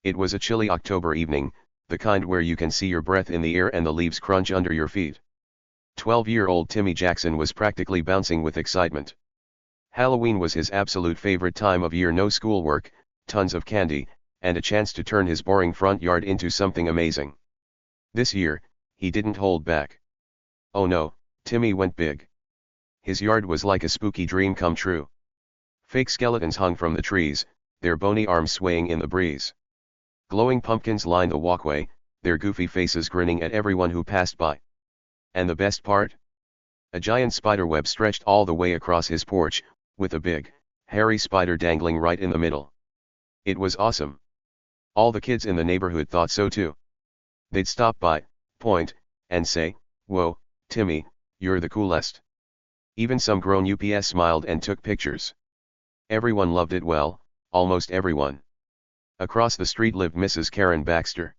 It was a chilly October evening, the kind where you can see your breath in the air and the leaves crunch under your feet. 12-year-old Timmy Jackson was practically bouncing with excitement. Halloween was his absolute favorite time of year. No schoolwork, tons of candy, and a chance to turn his boring front yard into something amazing. This year, he didn't hold back. Oh no, Timmy went big. His yard was like a spooky dream come true. Fake skeletons hung from the trees, their bony arms swaying in the breeze. Glowing pumpkins lined the walkway, their goofy faces grinning at everyone who passed by. And the best part? A giant spiderweb stretched all the way across his porch, with a big, hairy spider dangling right in the middle. It was awesome. All the kids in the neighborhood thought so too. They'd stop by, point, and say, "Whoa, Timmy, you're the coolest." Even some grown UPS smiled and took pictures. Everyone loved it. Well, almost everyone. Across the street lived Mrs. Karen Baxter.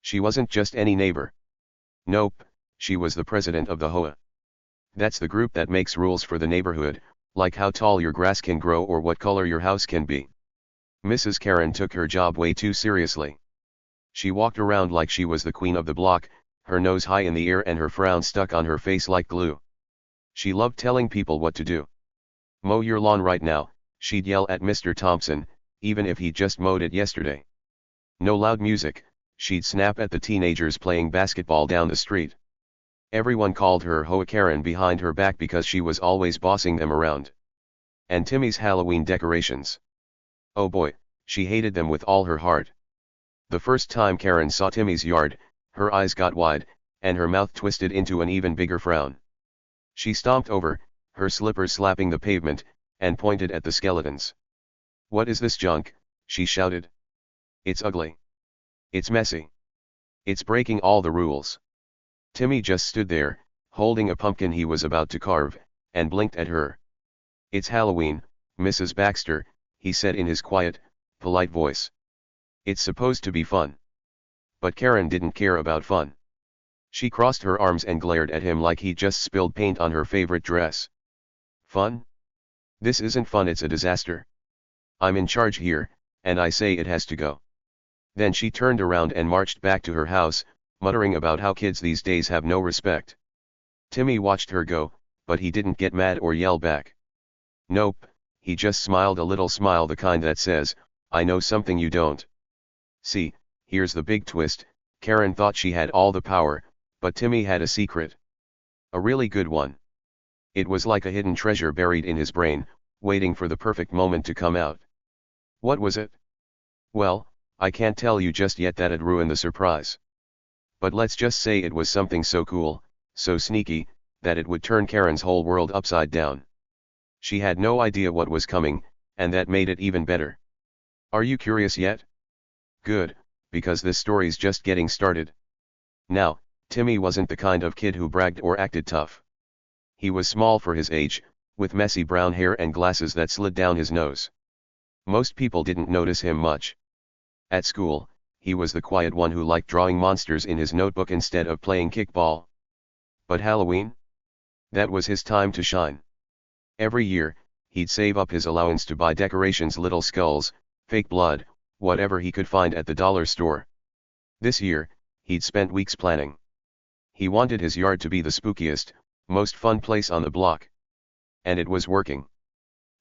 She wasn't just any neighbor. Nope, she was the president of the HOA. That's the group that makes rules for the neighborhood, like how tall your grass can grow or what color your house can be. Mrs. Karen took her job way too seriously. She walked around like she was the queen of the block, her nose high in the air and her frown stuck on her face like glue. She loved telling people what to do. "Mow your lawn right now," she'd yell at Mr. Thompson, even if he just mowed it yesterday. "No loud music," she'd snap at the teenagers playing basketball down the street. Everyone called her HOA Karen behind her back because she was always bossing them around. And Timmy's Halloween decorations. Oh boy, she hated them with all her heart. The first time Karen saw Timmy's yard, her eyes got wide, and her mouth twisted into an even bigger frown. She stomped over, her slippers slapping the pavement, and pointed at the skeletons. "What is this junk?" she shouted. "It's ugly. It's messy. It's breaking all the rules." Timmy just stood there, holding a pumpkin he was about to carve, and blinked at her. "It's Halloween, Mrs. Baxter," he said in his quiet, polite voice. "It's supposed to be fun." But Karen didn't care about fun. She crossed her arms and glared at him like he just spilled paint on her favorite dress. "Fun? This isn't fun, it's a disaster. I'm in charge here, and I say it has to go." Then she turned around and marched back to her house, muttering about how kids these days have no respect. Timmy watched her go, but he didn't get mad or yell back. Nope, he just smiled a little smile, the kind that says, "I know something you don't." See, here's the big twist. Karen thought she had all the power, but Timmy had a secret. A really good one. It was like a hidden treasure buried in his brain, waiting for the perfect moment to come out. What was it? Well, I can't tell you just yet, that'd ruin the surprise. But let's just say it was something so cool, so sneaky, that it would turn Karen's whole world upside down. She had no idea what was coming, and that made it even better. Are you curious yet? Good, because this story's just getting started. Now, Timmy wasn't the kind of kid who bragged or acted tough. He was small for his age, with messy brown hair and glasses that slid down his nose. Most people didn't notice him much. At school, he was the quiet one who liked drawing monsters in his notebook instead of playing kickball. But Halloween? That was his time to shine. Every year, he'd save up his allowance to buy decorations, little skulls, fake blood, whatever he could find at the dollar store. This year, he'd spent weeks planning. He wanted his yard to be the spookiest, most fun place on the block. And it was working.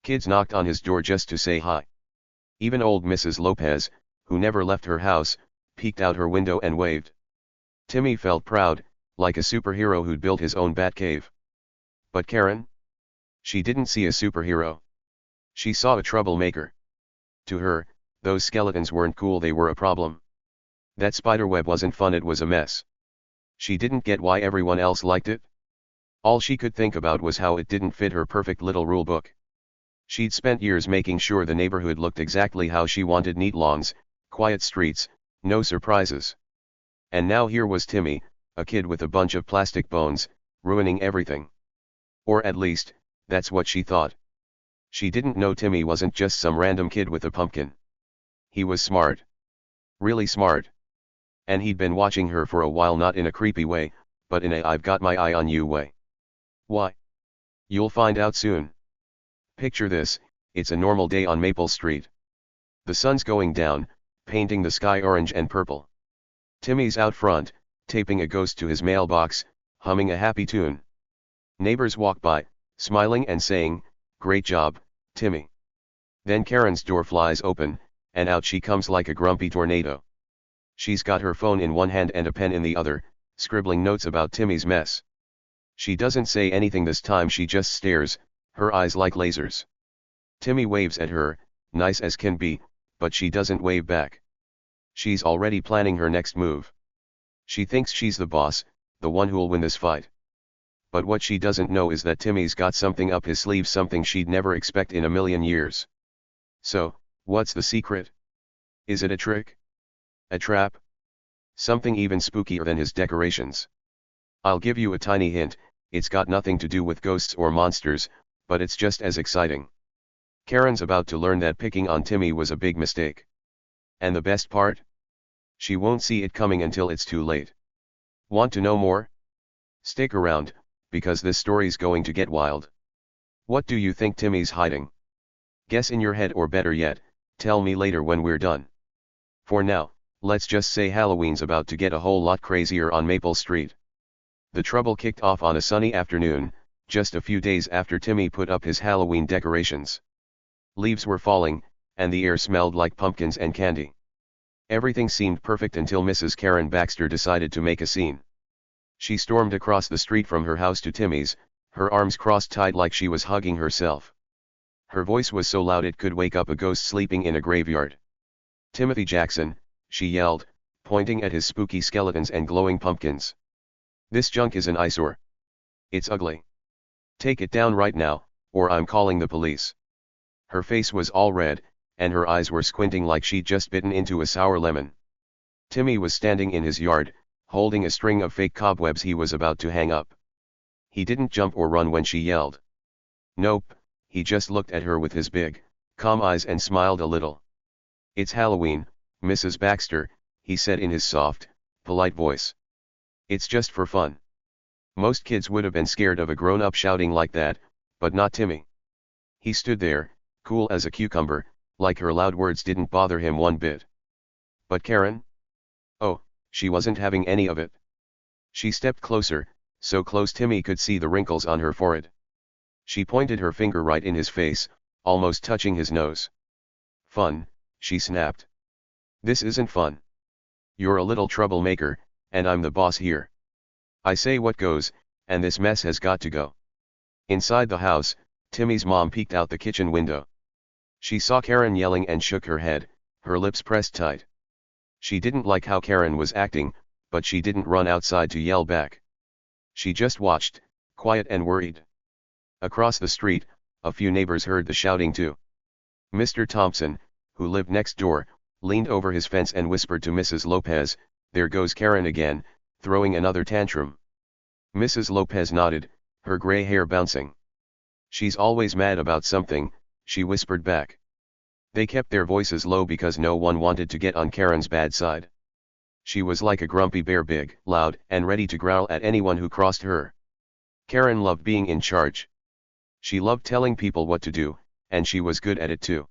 Kids knocked on his door just to say hi. Even old Mrs. Lopez, who never left her house, peeked out her window and waved. Timmy felt proud, like a superhero who'd built his own bat cave. But Karen? She didn't see a superhero. She saw a troublemaker. To her, those skeletons weren't cool, they were a problem. That spiderweb wasn't fun, it was a mess. She didn't get why everyone else liked it. All she could think about was how it didn't fit her perfect little rule book. She'd spent years making sure the neighborhood looked exactly how she wanted: neat lawns, quiet streets, no surprises. And now here was Timmy, a kid with a bunch of plastic bones, ruining everything. Or at least, that's what she thought. She didn't know Timmy wasn't just some random kid with a pumpkin. He was smart. Really smart. And he'd been watching her for a while, not in a creepy way, but in a "I've got my eye on you" way. Why? You'll find out soon. Picture this: it's a normal day on Maple Street. The sun's going down, painting the sky orange and purple. Timmy's out front, taping a ghost to his mailbox, humming a happy tune. Neighbors walk by, smiling and saying, "Great job, Timmy." Then Karen's door flies open, and out she comes like a grumpy tornado. She's got her phone in one hand and a pen in the other, scribbling notes about Timmy's mess. She doesn't say anything this time, she just stares, her eyes like lasers. Timmy waves at her, nice as can be, but she doesn't wave back. She's already planning her next move. She thinks she's the boss, the one who'll win this fight. But what she doesn't know is that Timmy's got something up his sleeve, something she'd never expect in a million years. So, what's the secret? Is it a trick? A trap? Something even spookier than his decorations? I'll give you a tiny hint, it's got nothing to do with ghosts or monsters, but it's just as exciting. Karen's about to learn that picking on Timmy was a big mistake. And the best part? She won't see it coming until it's too late. Want to know more? Stick around, because this story's going to get wild. What do you think Timmy's hiding? Guess in your head, or better yet, tell me later when we're done. For now, let's just say Halloween's about to get a whole lot crazier on Maple Street. The trouble kicked off on a sunny afternoon, just a few days after Timmy put up his Halloween decorations. Leaves were falling, and the air smelled like pumpkins and candy. Everything seemed perfect until Mrs. Karen Baxter decided to make a scene. She stormed across the street from her house to Timmy's, her arms crossed tight like she was hugging herself. Her voice was so loud it could wake up a ghost sleeping in a graveyard. "Timothy Jackson," she yelled, pointing at his spooky skeletons and glowing pumpkins. "This junk is an eyesore. It's ugly. Take it down right now, or I'm calling the police." Her face was all red, and her eyes were squinting like she'd just bitten into a sour lemon. Timmy was standing in his yard, holding a string of fake cobwebs he was about to hang up. He didn't jump or run when she yelled. Nope, he just looked at her with his big, calm eyes and smiled a little. "It's Halloween, Mrs. Baxter," he said in his soft, polite voice. "It's just for fun." Most kids would have been scared of a grown-up shouting like that, but not Timmy. He stood there, cool as a cucumber, like her loud words didn't bother him one bit. But Karen? Oh, she wasn't having any of it. She stepped closer, so close Timmy could see the wrinkles on her forehead. She pointed her finger right in his face, almost touching his nose. "Fun," she snapped. "This isn't fun. You're a little troublemaker, and I'm the boss here. I say what goes, and this mess has got to go." Inside the house, Timmy's mom peeked out the kitchen window. She saw Karen yelling and shook her head, her lips pressed tight. She didn't like how Karen was acting, but she didn't run outside to yell back. She just watched, quiet and worried. Across the street, a few neighbors heard the shouting too. Mr. Thompson, who lived next door, leaned over his fence and whispered to Mrs. Lopez, "There goes Karen again, throwing another tantrum." Mrs. Lopez nodded, her gray hair bouncing. "She's always mad about something," she whispered back. They kept their voices low because no one wanted to get on Karen's bad side. She was like a grumpy bear, big, loud, and ready to growl at anyone who crossed her. Karen loved being in charge. She loved telling people what to do, and she was good at it too.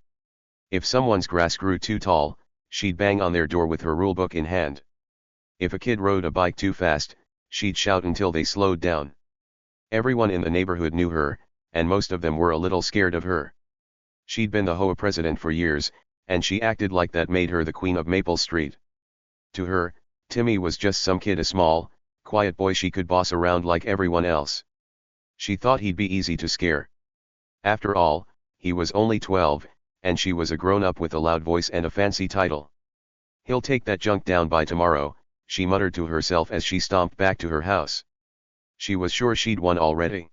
If someone's grass grew too tall, she'd bang on their door with her rulebook in hand. If a kid rode a bike too fast, she'd shout until they slowed down. Everyone in the neighborhood knew her, and most of them were a little scared of her. She'd been the HOA president for years, and she acted like that made her the queen of Maple Street. To her, Timmy was just some kid, a small, quiet boy she could boss around like everyone else. She thought he'd be easy to scare. After all, he was only 12, and she was a grown-up with a loud voice and a fancy title. "He'll take that junk down by tomorrow," she muttered to herself as she stomped back to her house. She was sure she'd won already.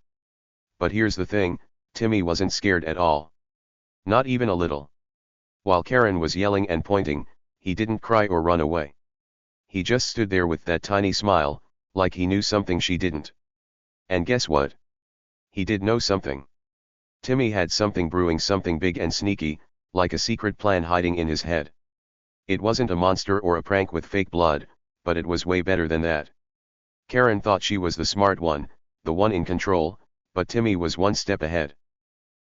But here's the thing, Timmy wasn't scared at all. Not even a little. While Karen was yelling and pointing, he didn't cry or run away. He just stood there with that tiny smile, like he knew something she didn't. And guess what? He did know something. Timmy had something brewing, something big and sneaky, like a secret plan hiding in his head. It wasn't a monster or a prank with fake blood, but it was way better than that. Karen thought she was the smart one, the one in control, but Timmy was one step ahead.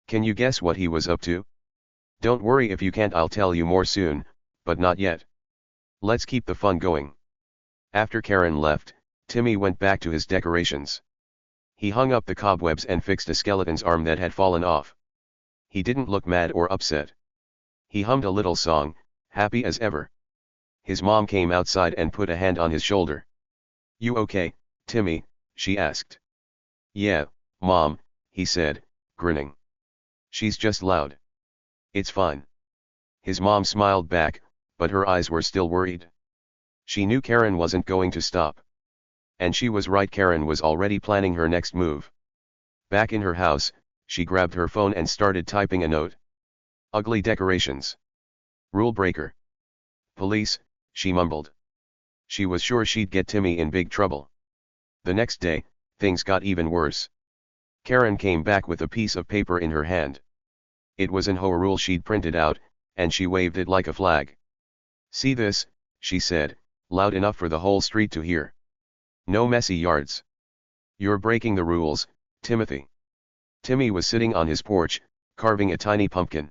Can you guess what he was up to? Don't worry if you can't, I'll tell you more soon, but not yet. Let's keep the fun going. After Karen left, Timmy went back to his decorations. He hung up the cobwebs and fixed a skeleton's arm that had fallen off. He didn't look mad or upset. He hummed a little song, happy as ever. His mom came outside and put a hand on his shoulder. "You okay, Timmy?" she asked. "Yeah, Mom," he said, grinning. "She's just loud. It's fine." His mom smiled back, but her eyes were still worried. She knew Karen wasn't going to stop. And she was right, Karen was already planning her next move. Back in her house, she grabbed her phone and started typing a note. "Ugly decorations. Rule breaker. Police," she mumbled. She was sure she'd get Timmy in big trouble. The next day, things got even worse. Karen came back with a piece of paper in her hand. It was an HOA rule she'd printed out, and she waved it like a flag. "See this," she said, loud enough for the whole street to hear. "No messy yards. You're breaking the rules, Timothy." Timmy was sitting on his porch, carving a tiny pumpkin.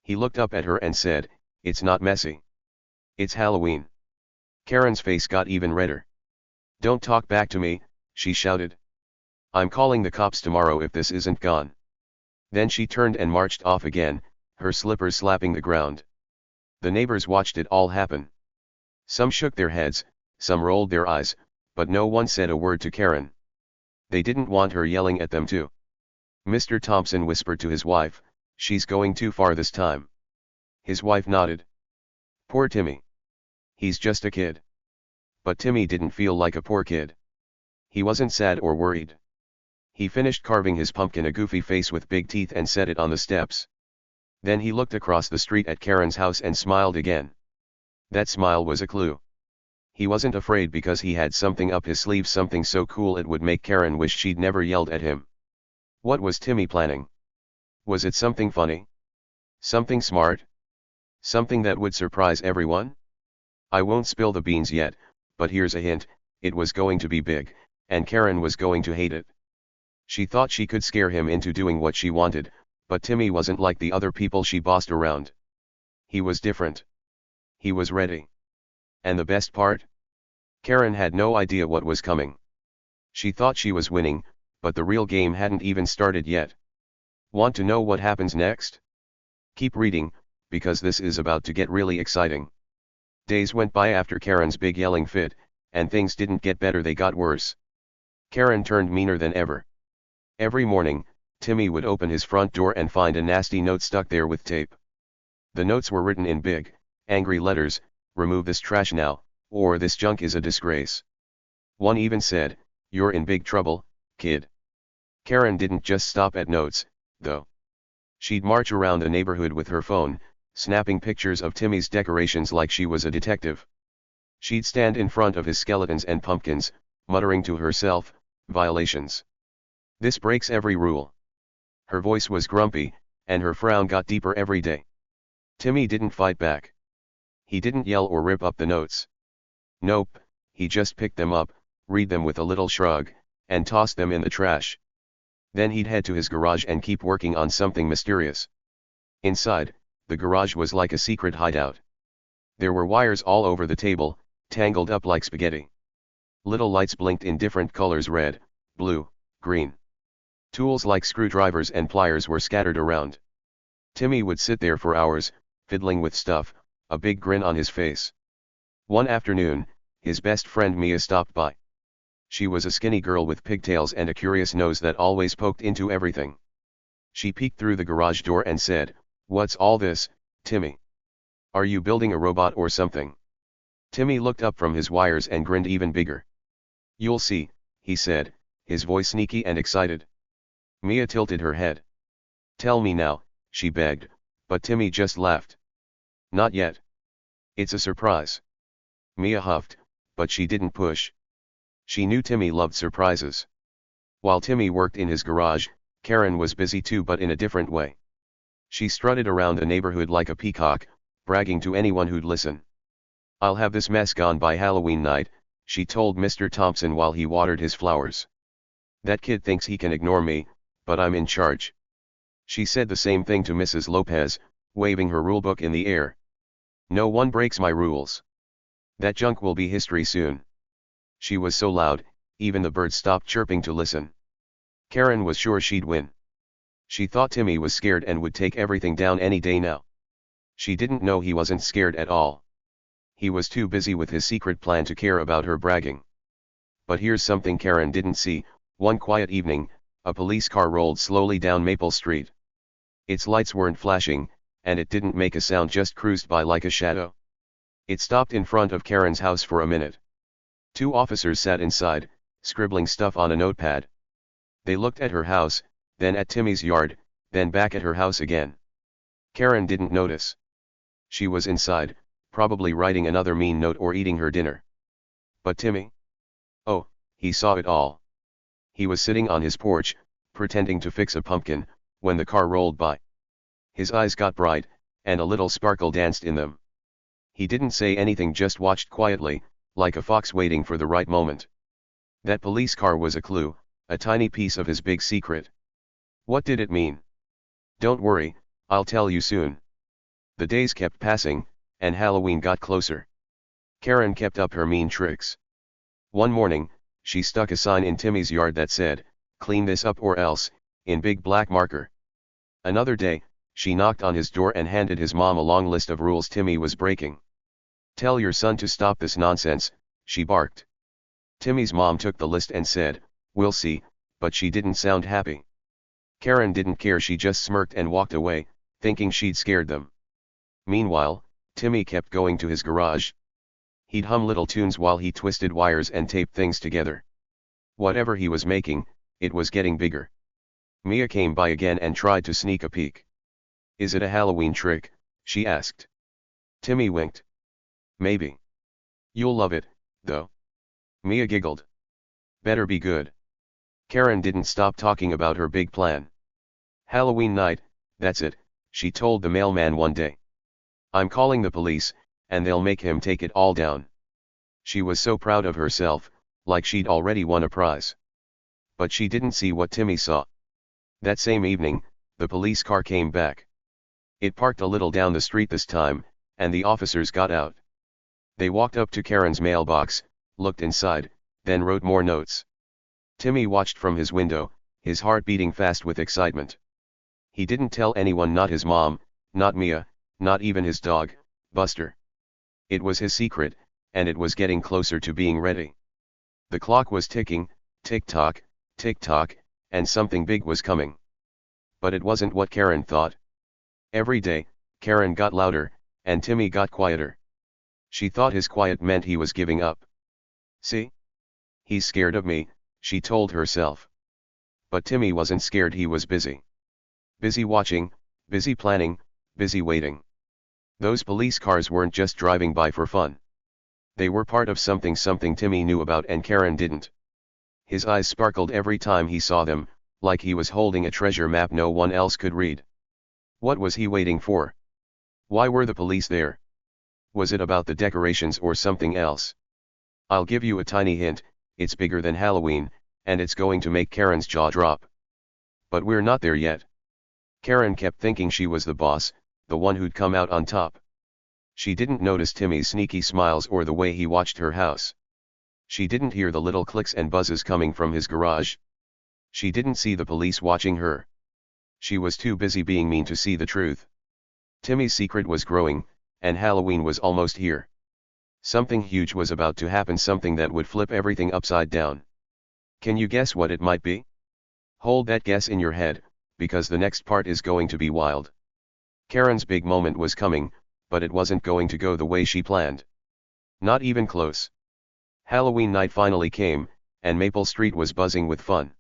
He looked up at her and said, "It's not messy. It's Halloween." Karen's face got even redder. "Don't talk back to me," she shouted. "I'm calling the cops tomorrow if this isn't gone." Then she turned and marched off again, her slippers slapping the ground. The neighbors watched it all happen. Some shook their heads, some rolled their eyes, but no one said a word to Karen. They didn't want her yelling at them too. Mr. Thompson whispered to his wife, "She's going too far this time." His wife nodded. "Poor Timmy. He's just a kid." But Timmy didn't feel like a poor kid. He wasn't sad or worried. He finished carving his pumpkin, a goofy face with big teeth, and set it on the steps. Then he looked across the street at Karen's house and smiled again. That smile was a clue. He wasn't afraid because he had something up his sleeve, something so cool it would make Karen wish she'd never yelled at him. What was Timmy planning? Was it something funny? Something smart? Something that would surprise everyone? I won't spill the beans yet, but here's a hint: it was going to be big, and Karen was going to hate it. She thought she could scare him into doing what she wanted, but Timmy wasn't like the other people she bossed around. He was different. He was ready. And the best part? Karen had no idea what was coming. She thought she was winning, but the real game hadn't even started yet. Want to know what happens next? Keep reading, because this is about to get really exciting. Days went by after Karen's big yelling fit, and things didn't get better, they got worse. Karen turned meaner than ever. Every morning, Timmy would open his front door and find a nasty note stuck there with tape. The notes were written in big, angry letters: "Remove this trash now, or this junk is a disgrace." One even said, "You're in big trouble, kid." Karen didn't just stop at notes, though. She'd march around the neighborhood with her phone, snapping pictures of Timmy's decorations like she was a detective. She'd stand in front of his skeletons and pumpkins, muttering to herself, "Violations. This breaks every rule." Her voice was grumpy, and her frown got deeper every day. Timmy didn't fight back. He didn't yell or rip up the notes. Nope, he just picked them up, read them with a little shrug, and tossed them in the trash. Then he'd head to his garage and keep working on something mysterious. Inside, the garage was like a secret hideout. There were wires all over the table, tangled up like spaghetti. Little lights blinked in different colors: red, blue, green. Tools like screwdrivers and pliers were scattered around. Timmy would sit there for hours, fiddling with stuff, a big grin on his face. One afternoon, his best friend Mia stopped by. She was a skinny girl with pigtails and a curious nose that always poked into everything. She peeked through the garage door and said, "What's all this, Timmy? Are you building a robot or something?" Timmy looked up from his wires and grinned even bigger. "You'll see," he said, his voice sneaky and excited. Mia tilted her head. "Tell me now," she begged, but Timmy just laughed. "Not yet. It's a surprise." Mia huffed, but she didn't push. She knew Timmy loved surprises. While Timmy worked in his garage, Karen was busy too, but in a different way. She strutted around the neighborhood like a peacock, bragging to anyone who'd listen. "I'll have this mess gone by Halloween night," she told Mr. Thompson while he watered his flowers. "That kid thinks he can ignore me, but I'm in charge." She said the same thing to Mrs. Lopez, waving her rulebook in the air. "No one breaks my rules." That junk will be history soon. She was so loud, even the birds stopped chirping to listen. Karen was sure she'd win. She thought Timmy was scared and would take everything down any day now. She didn't know he wasn't scared at all. He was too busy with his secret plan to care about her bragging. But here's something Karen didn't see. One quiet evening, a police car rolled slowly down Maple Street. Its lights weren't flashing, and it didn't make a sound, just cruised by like a shadow. It stopped in front of Karen's house for a minute. Two officers sat inside, scribbling stuff on a notepad. They looked at her house, then at Timmy's yard, then back at her house again. Karen didn't notice. She was inside, probably writing another mean note or eating her dinner. But Timmy? Oh, he saw it all. He was sitting on his porch, pretending to fix a pumpkin, when the car rolled by. His eyes got bright, and a little sparkle danced in them. He didn't say anything, just watched quietly, like a fox waiting for the right moment. That police car was a clue, a tiny piece of his big secret. What did it mean? Don't worry, I'll tell you soon. The days kept passing, and Halloween got closer. Karen kept up her mean tricks. One morning, she stuck a sign in Timmy's yard that said, "Clean this up or else," in big black marker. Another day, she knocked on his door and handed his mom a long list of rules Timmy was breaking. "Tell your son to stop this nonsense," she barked. Timmy's mom took the list and said, "We'll see," but she didn't sound happy. Karen didn't care, she just smirked and walked away, thinking she'd scared them. Meanwhile, Timmy kept going to his garage. He'd hum little tunes while he twisted wires and taped things together. Whatever he was making, it was getting bigger. Mia came by again and tried to sneak a peek. "Is it a Halloween trick?" she asked. Timmy winked. "Maybe. You'll love it, though." Mia giggled. "Better be good." Karen didn't stop talking about her big plan. "Halloween night, that's it," she told the mailman one day. "I'm calling the police, and they'll make him take it all down." She was so proud of herself, like she'd already won a prize. But she didn't see what Timmy saw. That same evening, the police car came back. It parked a little down the street this time, and the officers got out. They walked up to Karen's mailbox, looked inside, then wrote more notes. Timmy watched from his window, his heart beating fast with excitement. He didn't tell anyone, not his mom, not Mia, not even his dog, Buster. It was his secret, and it was getting closer to being ready. The clock was ticking, tick-tock, tick-tock, and something big was coming. But it wasn't what Karen thought. Every day, Karen got louder, and Timmy got quieter. She thought his quiet meant he was giving up. "See? He's scared of me," she told herself. But Timmy wasn't scared, he was busy. Busy watching, busy planning, busy waiting. Those police cars weren't just driving by for fun. They were part of something Timmy knew about and Karen didn't. His eyes sparkled every time he saw them, like he was holding a treasure map no one else could read. What was he waiting for? Why were the police there? Was it about the decorations or something else? I'll give you a tiny hint, it's bigger than Halloween, and it's going to make Karen's jaw drop. But we're not there yet. Karen kept thinking she was the boss, the one who'd come out on top. She didn't notice Timmy's sneaky smiles or the way he watched her house. She didn't hear the little clicks and buzzes coming from his garage. She didn't see the police watching her. She was too busy being mean to see the truth. Timmy's secret was growing, and Halloween was almost here. Something huge was about to happen, something that would flip everything upside down. Can you guess what it might be? Hold that guess in your head, because the next part is going to be wild. Karen's big moment was coming, but it wasn't going to go the way she planned. Not even close. Halloween night finally came, and Maple Street was buzzing with fun.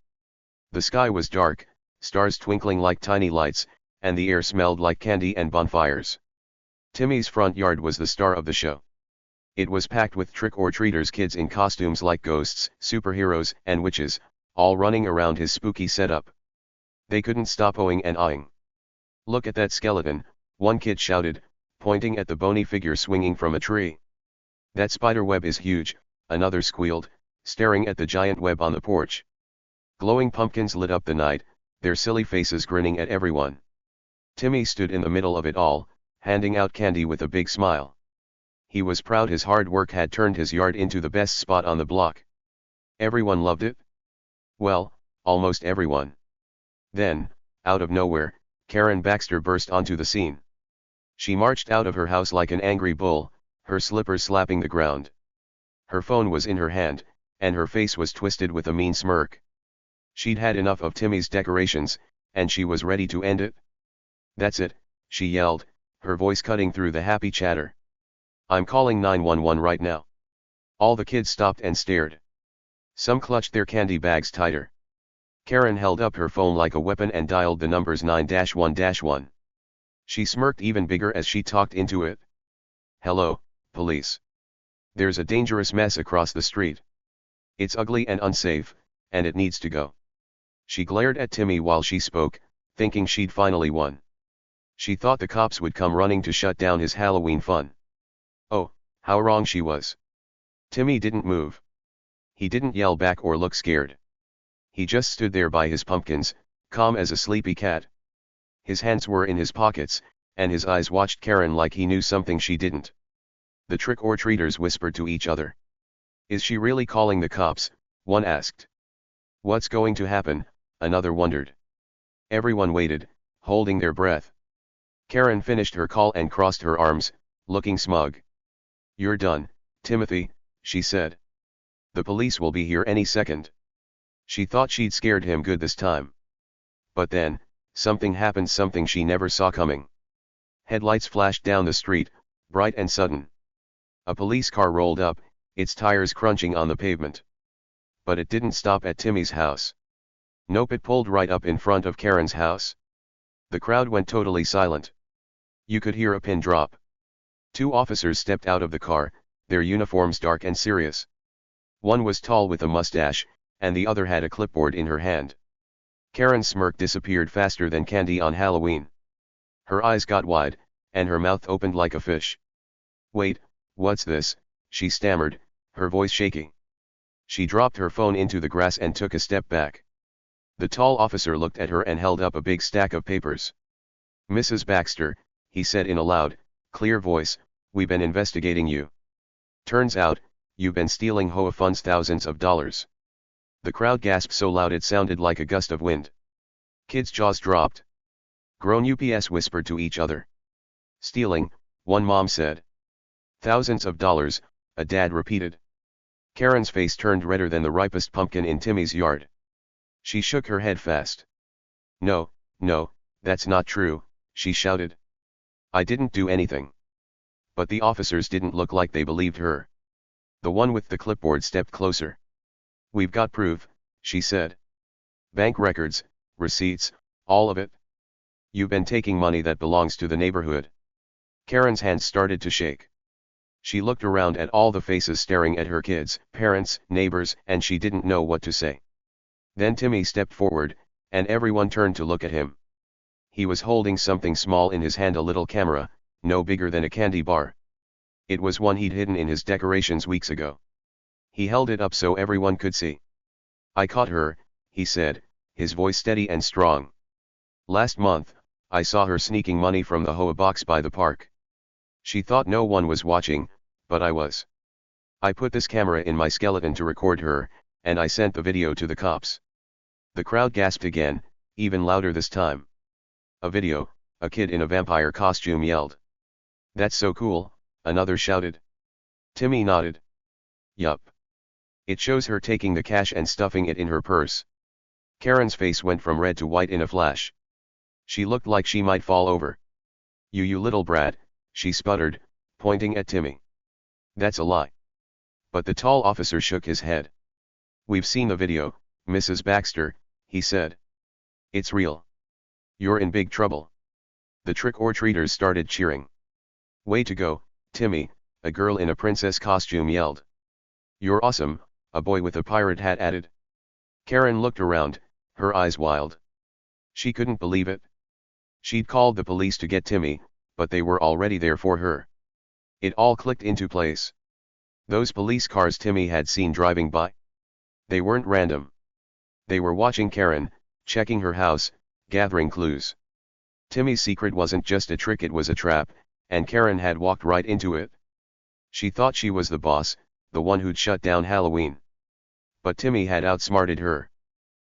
The sky was dark, stars twinkling like tiny lights, and the air smelled like candy and bonfires. Timmy's front yard was the star of the show. It was packed with trick-or-treaters, kids in costumes like ghosts, superheroes, and witches, all running around his spooky setup. They couldn't stop ohing and eyeing. "Look at that skeleton," one kid shouted, pointing at the bony figure swinging from a tree. "That spider web is huge," another squealed, staring at the giant web on the porch. Glowing pumpkins lit up the night, their silly faces grinning at everyone. Timmy stood in the middle of it all, handing out candy with a big smile. He was proud his hard work had turned his yard into the best spot on the block. Everyone loved it? Well, almost everyone. Then, out of nowhere, Karen Baxter burst onto the scene. She marched out of her house like an angry bull, her slippers slapping the ground. Her phone was in her hand, and her face was twisted with a mean smirk. She'd had enough of Timmy's decorations, and she was ready to end it. "That's it," she yelled, her voice cutting through the happy chatter. "I'm calling 911 right now." All the kids stopped and stared. Some clutched their candy bags tighter. Karen held up her phone like a weapon and dialed the numbers 9-1-1. She smirked even bigger as she talked into it. "Hello, police. There's a dangerous mess across the street. It's ugly and unsafe, and it needs to go." She glared at Timmy while she spoke, thinking she'd finally won. She thought the cops would come running to shut down his Halloween fun. Oh, how wrong she was. Timmy didn't move. He didn't yell back or look scared. He just stood there by his pumpkins, calm as a sleepy cat. His hands were in his pockets, and his eyes watched Karen like he knew something she didn't. The trick-or-treaters whispered to each other. "Is she really calling the cops?" one asked. "What's going to happen?" another wondered. Everyone waited, holding their breath. Karen finished her call and crossed her arms, looking smug. "You're done, Timothy," she said. "The police will be here any second." She thought she'd scared him good this time. But then, something happened, something she never saw coming. Headlights flashed down the street, bright and sudden. A police car rolled up, its tires crunching on the pavement. But it didn't stop at Timmy's house. Nope, it pulled right up in front of Karen's house. The crowd went totally silent. You could hear a pin drop. 2 officers stepped out of the car, their uniforms dark and serious. One was tall with a mustache, and the other had a clipboard in her hand. Karen's smirk disappeared faster than candy on Halloween. Her eyes got wide, and her mouth opened like a fish. "Wait, what's this?" she stammered, her voice shaking. She dropped her phone into the grass and took a step back. The tall officer looked at her and held up a big stack of papers. "Mrs. Baxter," he said in a loud, clear voice, "we've been investigating you. Turns out, you've been stealing HOA funds, thousands of dollars." The crowd gasped so loud it sounded like a gust of wind. Kids' jaws dropped. Grown UPS whispered to each other. "Stealing," one mom said. "Thousands of dollars," a dad repeated. Karen's face turned redder than the ripest pumpkin in Timmy's yard. She shook her head fast. No, that's not true," she shouted. "I didn't do anything." But the officers didn't look like they believed her. The one with the clipboard stepped closer. "We've got proof," she said. "Bank records, receipts, all of it. You've been taking money that belongs to the neighborhood." Karen's hands started to shake. She looked around at all the faces staring at her kids, parents, neighbors, and she didn't know what to say. Then Timmy stepped forward, and everyone turned to look at him. He was holding something small in his hand, a little camera, no bigger than a candy bar. It was one he'd hidden in his decorations weeks ago. He held it up so everyone could see. "I caught her," he said, his voice steady and strong. "Last month, I saw her sneaking money from the HOA box by the park. She thought no one was watching, but I was. I put this camera in my skeleton to record her, and I sent the video to the cops." The crowd gasped again, even louder this time. "A video," a kid in a vampire costume yelled. "That's so cool," another shouted. Timmy nodded. "Yup. It shows her taking the cash and stuffing it in her purse." Karen's face went from red to white in a flash. She looked like she might fall over. You little brat," she sputtered, pointing at Timmy. "That's a lie." But the tall officer shook his head. "We've seen the video, Mrs. Baxter," he said. "It's real. You're in big trouble." The trick-or-treaters started cheering. "Way to go, Timmy," a girl in a princess costume yelled. "You're awesome," a boy with a pirate hat added. Karen looked around, her eyes wild. She couldn't believe it. She'd called the police to get Timmy, but they were already there for her. It all clicked into place. Those police cars Timmy had seen driving by. They weren't random. They were watching Karen, checking her house, gathering clues. Timmy's secret wasn't just a trick, it was a trap, and Karen had walked right into it. She thought she was the boss, the one who'd shut down Halloween. But Timmy had outsmarted her.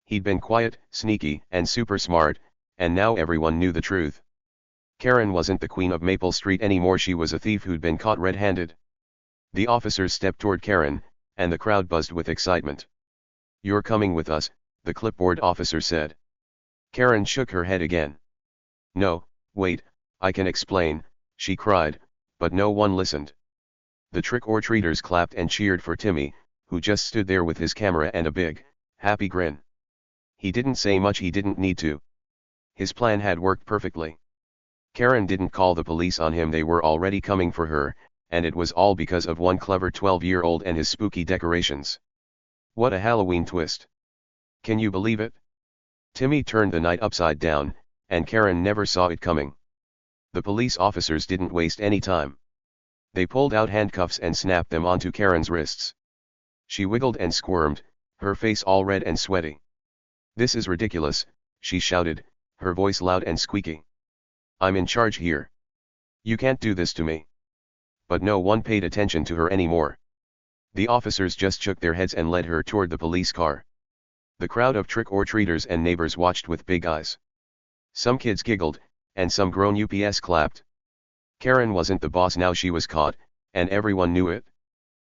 He'd been quiet, sneaky, and super smart, and now everyone knew the truth. Karen wasn't the queen of Maple Street anymore, she was a thief who'd been caught red-handed. The officers stepped toward Karen, and the crowd buzzed with excitement. "You're coming with us," the clipboard officer said. Karen shook her head again. "No, wait, I can explain," she cried, but no one listened. The trick-or-treaters clapped and cheered for Timmy, who just stood there with his camera and a big, happy grin. He didn't say much, he didn't need to. His plan had worked perfectly. Karen didn't call the police on him, they were already coming for her, and it was all because of one clever 12-year-old and his spooky decorations. What a Halloween twist. Can you believe it? Timmy turned the night upside down, and Karen never saw it coming. The police officers didn't waste any time. They pulled out handcuffs and snapped them onto Karen's wrists. She wiggled and squirmed, her face all red and sweaty. "This is ridiculous," she shouted, her voice loud and squeaky. "I'm in charge here. You can't do this to me." But no one paid attention to her anymore. The officers just shook their heads and led her toward the police car. The crowd of trick-or-treaters and neighbors watched with big eyes. Some kids giggled, and some grown-ups clapped. Karen wasn't the boss now, she was caught, and everyone knew it.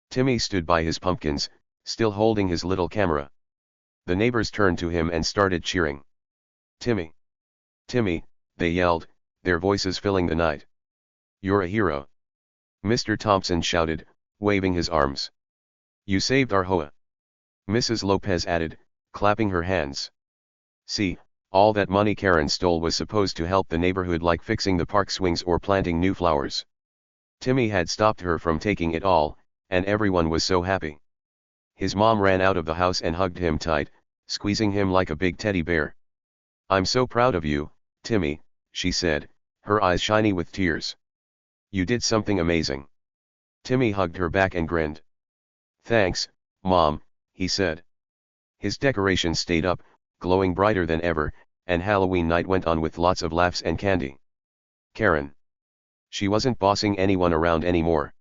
Timmy stood by his pumpkins, still holding his little camera. The neighbors turned to him and started cheering. "Timmy! Timmy!" they yelled, their voices filling the night. "You're a hero!" Mr. Thompson shouted, waving his arms. "You saved our HOA!" Mrs. Lopez added, clapping her hands. "See, all that money Karen stole was supposed to help the neighborhood, like fixing the park swings or planting new flowers. Timmy had stopped her from taking it all, and everyone was so happy." His mom ran out of the house and hugged him tight, squeezing him like a big teddy bear. "I'm so proud of you, Timmy," she said, her eyes shiny with tears. "You did something amazing." Timmy hugged her back and grinned. "Thanks, Mom," he said. His decorations stayed up, glowing brighter than ever, and Halloween night went on with lots of laughs and candy. Karen. She wasn't bossing anyone around anymore.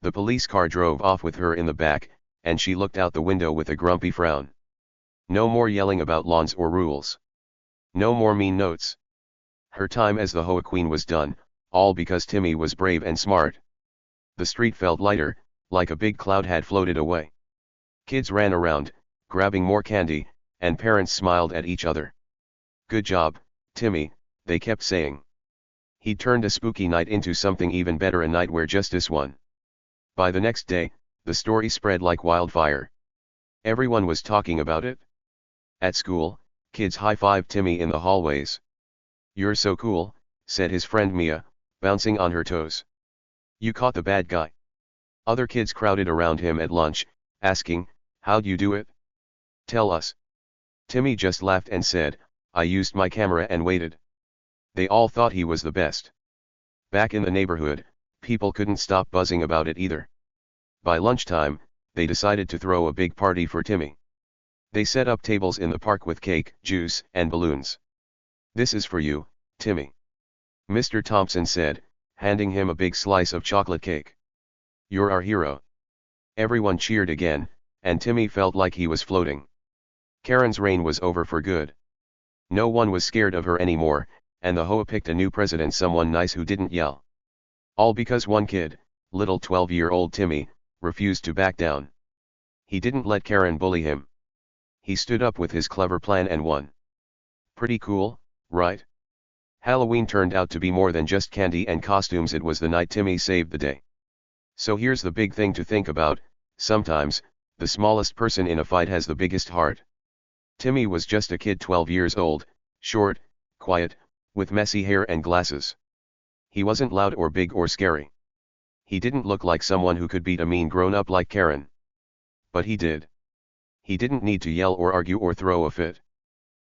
The police car drove off with her in the back, and she looked out the window with a grumpy frown. No more yelling about lawns or rules. No more mean notes. Her time as the HOA queen was done, all because Timmy was brave and smart. The street felt lighter, like a big cloud had floated away. Kids ran around, grabbing more candy, and parents smiled at each other. "Good job, Timmy," they kept saying. He'd turned a spooky night into something even better, a night where justice won. By the next day, the story spread like wildfire. Everyone was talking about it. At school, kids high-fived Timmy in the hallways. "You're so cool," said his friend Mia, bouncing on her toes. "You caught the bad guy." Other kids crowded around him at lunch, asking, "How'd you do it? Tell us." Timmy just laughed and said, "I used my camera and waited." They all thought he was the best. Back in the neighborhood, people couldn't stop buzzing about it either. By lunchtime, they decided to throw a big party for Timmy. They set up tables in the park with cake, juice, and balloons. "This is for you, Timmy," Mr. Thompson said, handing him a big slice of chocolate cake. "You're our hero." Everyone cheered again, and Timmy felt like he was floating. Karen's reign was over for good. No one was scared of her anymore, and the HOA picked a new president, someone nice who didn't yell. All because one kid, little 12-year-old Timmy, refused to back down. He didn't let Karen bully him. He stood up with his clever plan and won. Pretty cool, right? Halloween turned out to be more than just candy and costumes. It was the night Timmy saved the day. So here's the big thing to think about: sometimes, the smallest person in a fight has the biggest heart. Timmy was just a kid 12 years old, short, quiet, with messy hair and glasses. He wasn't loud or big or scary. He didn't look like someone who could beat a mean grown-up like Karen. But he did. He didn't need to yell or argue or throw a fit.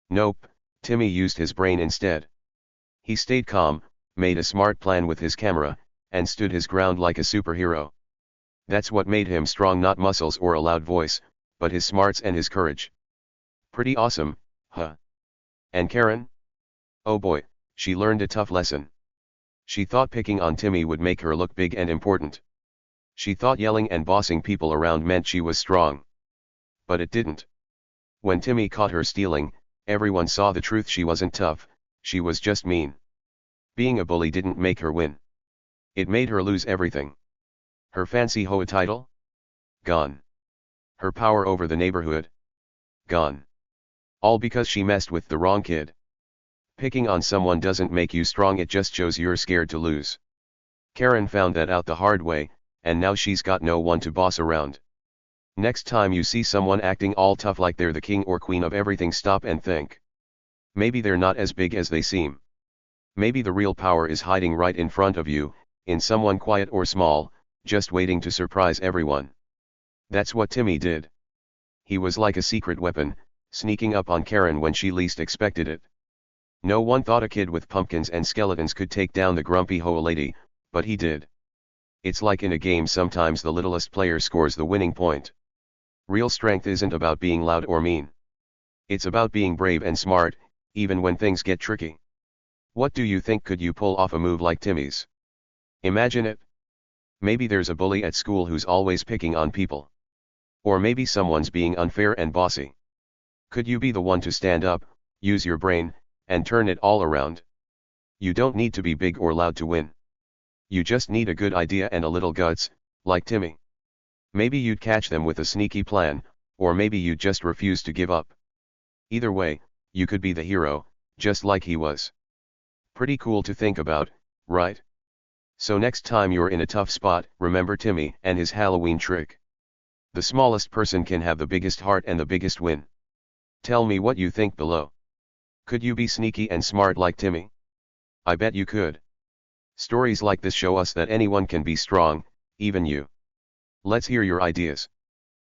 Nope, Timmy used his brain instead. He stayed calm, made a smart plan with his camera, and stood his ground like a superhero. That's what made him strong, not muscles or a loud voice, but his smarts and his courage. Pretty awesome, huh? And Karen? Oh boy, she learned a tough lesson. She thought picking on Timmy would make her look big and important. She thought yelling and bossing people around meant she was strong. But it didn't. When Timmy caught her stealing, everyone saw the truth: she wasn't tough, she was just mean. Being a bully didn't make her win. It made her lose everything. Her fancy HOA title? Gone. Her power over the neighborhood? Gone. All because she messed with the wrong kid. Picking on someone doesn't make you strong, it just shows you're scared to lose. Karen found that out the hard way, and now she's got no one to boss around. Next time you see someone acting all tough like they're the king or queen of everything, stop and think. Maybe they're not as big as they seem. Maybe the real power is hiding right in front of you, in someone quiet or small, just waiting to surprise everyone. That's what Timmy did. He was like a secret weapon, sneaking up on Karen when she least expected it. No one thought a kid with pumpkins and skeletons could take down the grumpy HOA lady, but he did. It's like in a game, sometimes the littlest player scores the winning point. Real strength isn't about being loud or mean. It's about being brave and smart, even when things get tricky. What do you think? Could you pull off a move like Timmy's? Imagine it. Maybe there's a bully at school who's always picking on people. Or maybe someone's being unfair and bossy. Could you be the one to stand up, use your brain, and turn it all around? You don't need to be big or loud to win. You just need a good idea and a little guts, like Timmy. Maybe you'd catch them with a sneaky plan, or maybe you'd just refuse to give up. Either way, you could be the hero, just like he was. Pretty cool to think about, right? So next time you're in a tough spot, remember Timmy and his Halloween trick. The smallest person can have the biggest heart and the biggest win. Tell me what you think below. Could you be sneaky and smart like Timmy? I bet you could. Stories like this show us that anyone can be strong, even you. Let's hear your ideas.